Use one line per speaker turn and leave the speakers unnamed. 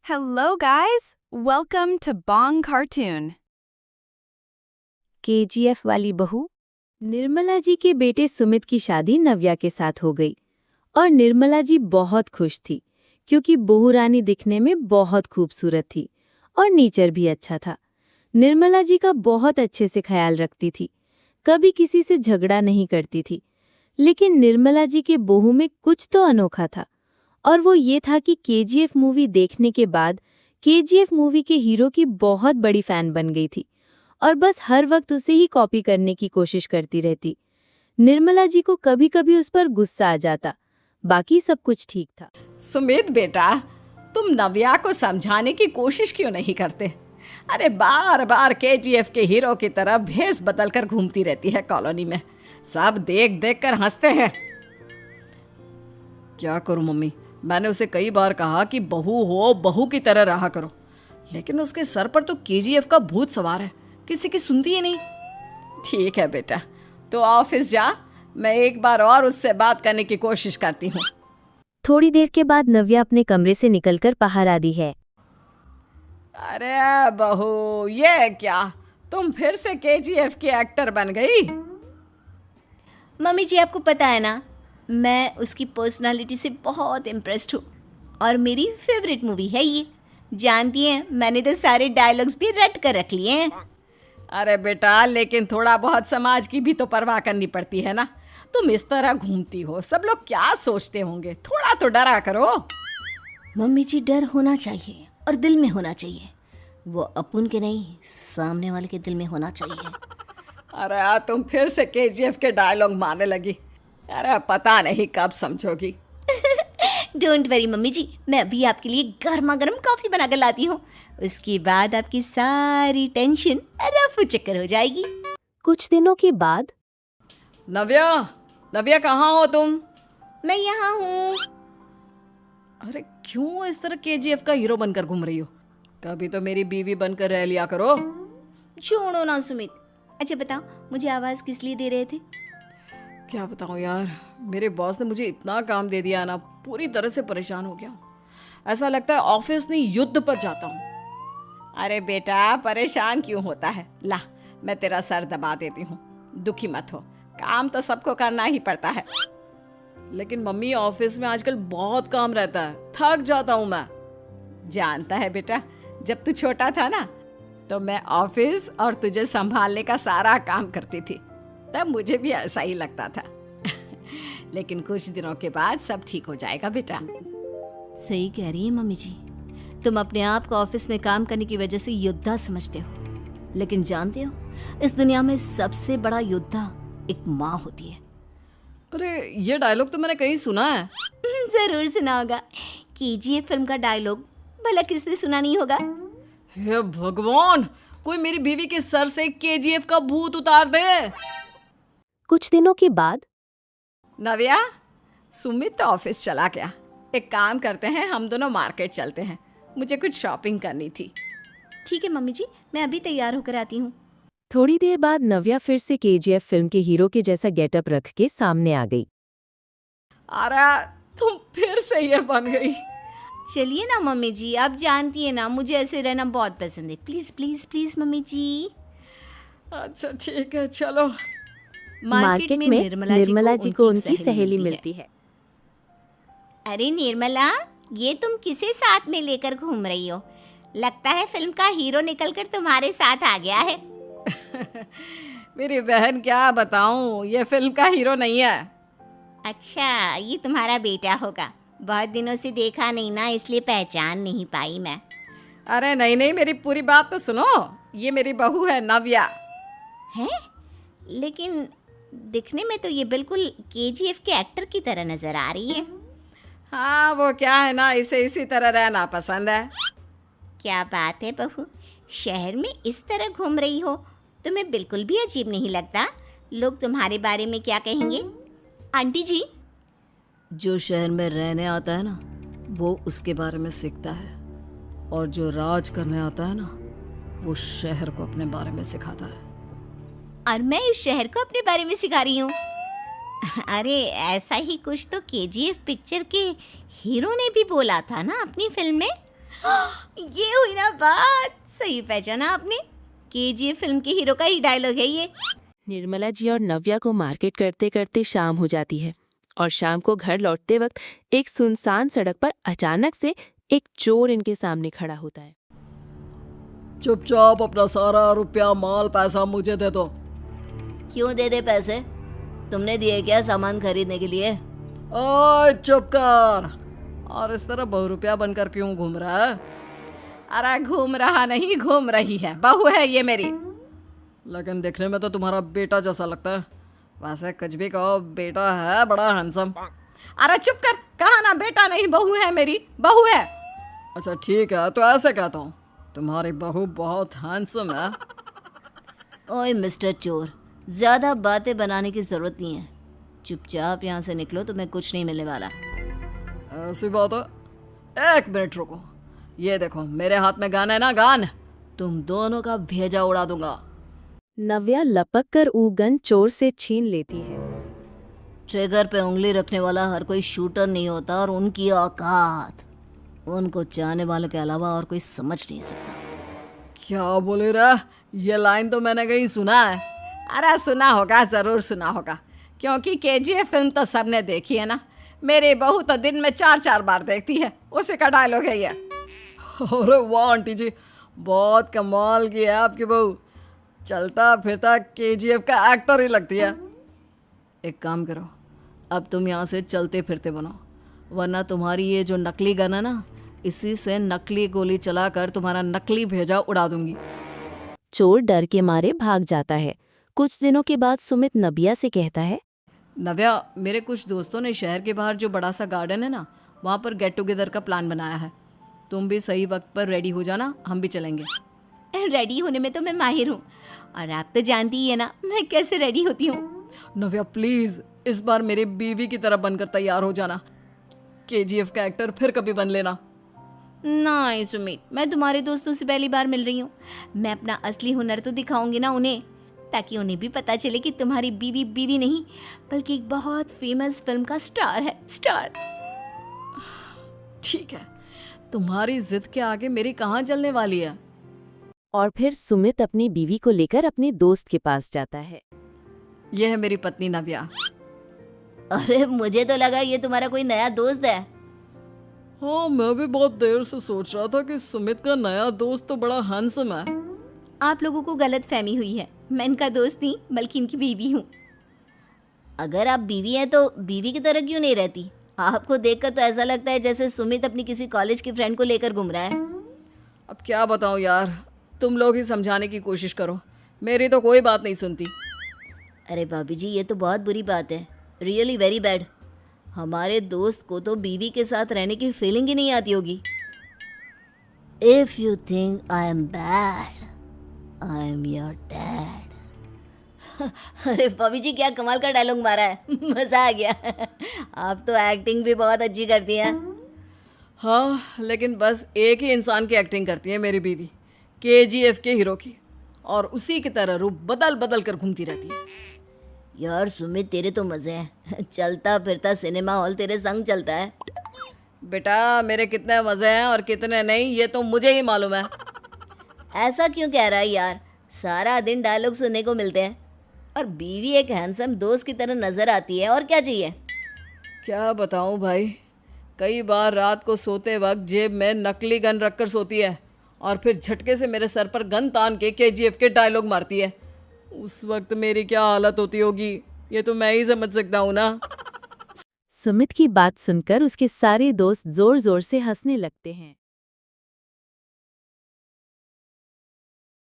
Hello, guys! Welcome to Bong Cartoon.
KGF वाली बहू। निर्मला जी के बेटे सुमित की शादी नव्या के साथ हो गई और निर्मला जी बहुत खुश थी क्योंकि बहू रानी दिखने में बहुत खूबसूरत थी और नेचर भी अच्छा था। निर्मला जी का बहुत अच्छे से ख्याल रखती थी, कभी किसी से झगड़ा नहीं करती थी। लेकिन निर्मला जी के बहू में कुछ तो अनोखा था और वो ये था कि केजीएफ मूवी देखने के बाद केजीएफ मूवी के हीरो की बहुत बड़ी फैन बन गई थी और बस हर वक्त उसे ही कॉपी करने की कोशिश करती रहती। निर्मला जी को कभी कभी उस पर गुस्सा आ जाता, बाकी सब कुछ ठीक था।
सुमित बेटा, तुम नव्या को समझाने की कोशिश क्यों नहीं करते? अरे बार बार केजीएफ के हीरो की तरह भेस बदल कर घूमती रहती है कॉलोनी में। सब देख देख कर हंसते हैं। क्या करूं मम्मी, मैंने उसे कई बार कहा कि बहू हो, बहू की तरह रहा करो, लेकिन उसके सर पर तो केजीएफ का भूत सवार है, किसी की सुनती ही नहीं। ठीक है बेटा, तो ऑफिस जा, मैं एक बार और उससे बात करने की कोशिश करती हूँ।
थोड़ी देर के बाद नव्या अपने कमरे से निकलकर बाहर आती है।
अरे बहू, ये क्या, तुम फिर से केजीएफ की एक्टर बन गई?
मम्मी जी, आपको पता है ना, मैं उसकी पर्सनालिटी से बहुत इम्प्रेस्ड हूँ और मेरी फेवरेट मूवी है ये। जानती हैं, मैंने तो सारे डायलॉग्स भी रट कर रख लिए हैं।
अरे बेटा, लेकिन थोड़ा बहुत समाज की भी तो परवाह करनी पड़ती है ना। तुम इस तरह घूमती हो, सब लोग क्या सोचते होंगे, थोड़ा तो डरा करो।
मम्मी जी, डर होना चाहिए और दिल में होना चाहिए। वो अपुन के नहीं, सामने वाले के दिल में होना चाहिए।
अरे तुम फिर से केजीएफ के डायलॉग मारने लगी। अरे पता नहीं कब समझोगी।
डोंट वरी मम्मी जी, मैं अभी आपके लिए गर्मा गर्म कॉफ़ी बना कर लाती हूँ। उसके बाद आपकी सारी टेंशन रफू चक्कर हो जाएगी।
कुछ दिनों के बाद
नव्या, नव्या कहाँ हो तुम?
मैं यहाँ हूँ।
अरे क्यों इस तरह केजीएफ का हीरो बनकर घूम रही हो? कभी तो मेरी बीवी बनकर रह लिया करो।
छोड़ो ना सुमित। अच्छा बताओ, मुझे आवाज़ किस लिए दे रहे थे?
क्या बताऊँ यार, मेरे बॉस ने मुझे इतना काम दे दिया ना, पूरी तरह से परेशान हो गया हूँ। ऐसा लगता है ऑफिस नहीं, युद्ध पर जाता हूँ। अरे बेटा, परेशान क्यों होता है? ला, मैं तेरा सर दबा देती हूँ, दुखी मत हो। काम तो सबको करना ही पड़ता है। लेकिन मम्मी, ऑफिस में आजकल बहुत काम रहता है, थक जाता हूँ मैं। जानता है बेटा, जब तू छोटा था ना, तो मैं ऑफिस और तुझे संभालने का सारा काम करती थी, तब मुझे भी ऐसा ही लगता था। लेकिन कुछ दिनों के बाद सब ठीक हो जाएगा बेटा।
सही कह रही है मम्मी जी, तुम अपने आप को ऑफिस में काम करने की वजह से योद्धा समझते हो, लेकिन जानते हो, इस दुनिया में सबसे बड़ा योद्धा एक माँ होती है।
अरे ये डायलॉग तो मैंने कहीं सुना है।
जरूर सुना होगा। केजीएफ फिल्म का डायलॉग भला किसने सुना नहीं होगा?
हे भगवान, कोई मेरी बीवी के सर से केजीएफ का भूत उतार दे।
कुछ दिनों के बाद
नव्या, सुमित तो ऑफिस चला गया। एक काम करते हैं, हम दोनों मार्केट चलते हैं, मुझे कुछ शॉपिंग करनी थी।
ठीक है मम्मी जी, मैं अभी तैयार होकर आती हूँ।
थोड़ी देर बाद नव्या फिर से केजीएफ फिल्म के हीरो के जैसा गेटअप रख के सामने आ गई।
अरे तुम फिर से ये बन गई।
चलिए ना मम्मी जी, आप जानती है ना, मुझे ऐसे रहना बहुत पसंद है। प्लीज प्लीज प्लीज मम्मी जी।
अच्छा ठीक है, चलो।
मार्केट में निर्मला जी को उनकी सहेली मिलती है।
अरे निर्मला, ये तुम किसे साथ में लेकर घूम रही हो? लगता है फिल्म का हीरो निकलकर तुम्हारे साथ आ गया है।
मेरी बहन, क्या बताऊं, ये फिल्म का हीरो नहीं है।
अच्छा, ये तुम्हारा बेटा होगा। बहुत दिनों से देखा नहीं ना, इसलिए पहचान नहीं पाई मैं।
अरे नहीं नहीं, मेरी पूरी बात तो सुनो। ये मेरी बहू है नव्या।
है? लेकिन दिखने में तो ये बिल्कुल केजीएफ के एक्टर की तरह नजर आ रही है।
हाँ, वो क्या है ना, इसे इसी तरह रहना पसंद है।
क्या बात है बहू, शहर में इस तरह घूम रही हो, तुम्हें बिल्कुल भी अजीब नहीं लगता? लोग तुम्हारे बारे में क्या कहेंगे? आंटी जी,
जो शहर में रहने आता है ना, वो उसके बारे में सीखता है, और जो राज करने आता है ना, वो शहर को अपने बारे में सिखाता है।
और मैं इस शहर को अपने बारे में सिखा रही हूँ। अरे ऐसा ही कुछ तो केजीएफ पिक्चर के हीरो ने भी बोला था ना अपनी फिल्म में। ये हुई ना बात, सही पहचाना आपने। केजीएफ फिल्म के हीरो का ही डायलॉग है ये।
निर्मला जी और नव्या को मार्केट करते करते शाम हो जाती है और शाम को घर लौटते वक्त एक सुनसान सड़क पर अचानक से एक चोर इनके सामने खड़ा होता है।
चुपचाप अपना सारा रुपया माल पैसा मुझे दे दो।
क्यों दे दे पैसे? तुमने दिए क्या सामान खरीदने के लिए?
ओए चुप कर। और इस तरह बहुरुपया बनकर क्यों घूम रहा है? अरे घूम रहा नहीं, घूम रही है, बहू है ये मेरी। लेकिन देखने में तो तुम्हारा बेटा जैसा लगता है। वैसे कुछ भी कहो, बेटा है बड़ा हैंडसम। अरे चुप कर, कहा ना बेटा नहीं, बहू है मेरी, बहू है। अच्छा ठीक है, तो ऐसे कहता हूँ, तुम्हारी बहू बहुत हैंडसम है।
ओए मिस्टर चोर, ज्यादा बातें बनाने की जरूरत नहीं है। चुपचाप यहाँ से निकलो, तुम्हें कुछ नहीं मिलने वाला।
ऐसी बात है? एक मिनट रुको, ये देखो मेरे हाथ में गन है ना, गन। तुम दोनों का भेजा उड़ा दूंगा।
नव्या लपक कर वो गन चोर से छीन लेती है।
ट्रिगर पे उंगली रखने वाला हर कोई शूटर नहीं होता, और उनकी औकात उनको चाहने वालों के अलावा और कोई समझ नहीं सकता।
क्या बोले रे? ये लाइन तो मैंने कहीं सुना है। अरे सुना होगा, जरूर सुना होगा, क्योंकि केजीएफ फिल्म तो सबने देखी है ना। मेरी बहू तो दिन में 4-4 बार देखती है, उसी का डायलॉग है ये। अरे वाह आंटी जी, बहुत कमाल की है आपकी बहू। चलता फिरता केजीएफ का एक्टर ही लगती है। एक काम करो, अब तुम यहाँ से चलते फिरते बनो, वरना तुम्हारी ये जो नकली गन है ना, इसी से नकली गोली चलाकर तुम्हारा नकली भेजा उड़ा दूंगी।
चोर डर के मारे भाग जाता है। कुछ दिनों के बाद सुमित नव्या से कहता है,
नव्या, मेरे कुछ दोस्तों ने शहर के बाहर जो बड़ा सा गार्डन है ना, वहाँ पर गेट टुगेदर का प्लान बनाया है। तुम भी सही वक्त पर रेडी हो जाना, हम भी चलेंगे।
रेडी होने में तो मैं माहिर हूँ, और आप तो जानती ही है ना मैं कैसे रेडी होती हूँ।
नव्या प्लीज, इस बार मेरी बीवी की तरह बनकर तैयार हो जाना। केजीएफ का एक्टर फिर कभी बन लेना।
नहीं सुमित, मैं तुम्हारे दोस्तों से पहली बार मिल रही हूँ। मैं अपना असली हुनर तो दिखाऊंगी ना उन्हें, ताकि उन्हें भी पता चले कि तुम्हारी बीवी बीवी नहीं, बल्कि एक बहुत फेमस फिल्म का स्टार है, स्टार।
ठीक है, तुम्हारी जिद के आगे मेरी कहाँ चलने वाली है।
और फिर सुमित अपनी बीवी को लेकर अपने दोस्त के पास जाता है।
यह है मेरी पत्नी नव्या।
अरे मुझे तो लगा ये तुम्हारा कोई नया दोस्त है।
हाँ, मैं भी बहुत देर से सोच रहा था कि सुमित का नया दोस्त तो बड़ा हैंडसम है।
आप लोगों को गलत फहमी हुई है, मैं इनका दोस्त नहीं बल्कि इनकी बीवी हूँ। अगर आप बीवी हैं तो बीवी की तरह क्यों नहीं रहती? आपको देखकर तो ऐसा लगता है जैसे सुमित अपनी किसी कॉलेज की फ्रेंड को लेकर घूम रहा है।
अब क्या बताऊँ यार, तुम लोग ही समझाने की कोशिश करो, मेरी तो कोई बात नहीं सुनती।
अरे भाभी जी, ये तो बहुत बुरी बात है, रियली वेरी बैड। हमारे दोस्त को तो बीवी के साथ रहने की फीलिंग ही नहीं आती होगी। If you think I am bad, I am your dad. अरे भाभी जी, क्या कमाल का डायलॉग मारा है, मजा आ गया। आप तो एक्टिंग भी बहुत अच्छी करती हैं।
हाँ, लेकिन बस एक ही इंसान की एक्टिंग करती है मेरी बीवी, केजीएफ के हीरो की, और उसी की तरह रूप बदल बदल कर घूमती रहती है।
यार सुमित, तेरे तो मजे हैं, चलता फिरता सिनेमा हॉल तेरे संग चलता है।
बेटा, मेरे कितने मजे हैं और कितने नहीं, ये तो मुझे ही मालूम है।
ऐसा क्यों कह रहा है यार, सारा दिन डायलॉग सुनने को मिलते हैं, और बीवी एक हैंडसम दोस्त की तरह नजर आती है, और क्या चाहिए।
क्या बताऊं भाई, कई बार रात को सोते वक्त जेब में नकली गन रखकर सोती है, और फिर झटके से मेरे सर पर गन तान के केजीएफ के डायलॉग मारती है। उस वक्त मेरी क्या हालत होती होगी, ये तो मैं ही समझ सकता हूँ ना।
सुमित की बात सुनकर उसके सारे दोस्त जोर जोर से हंसने लगते हैं।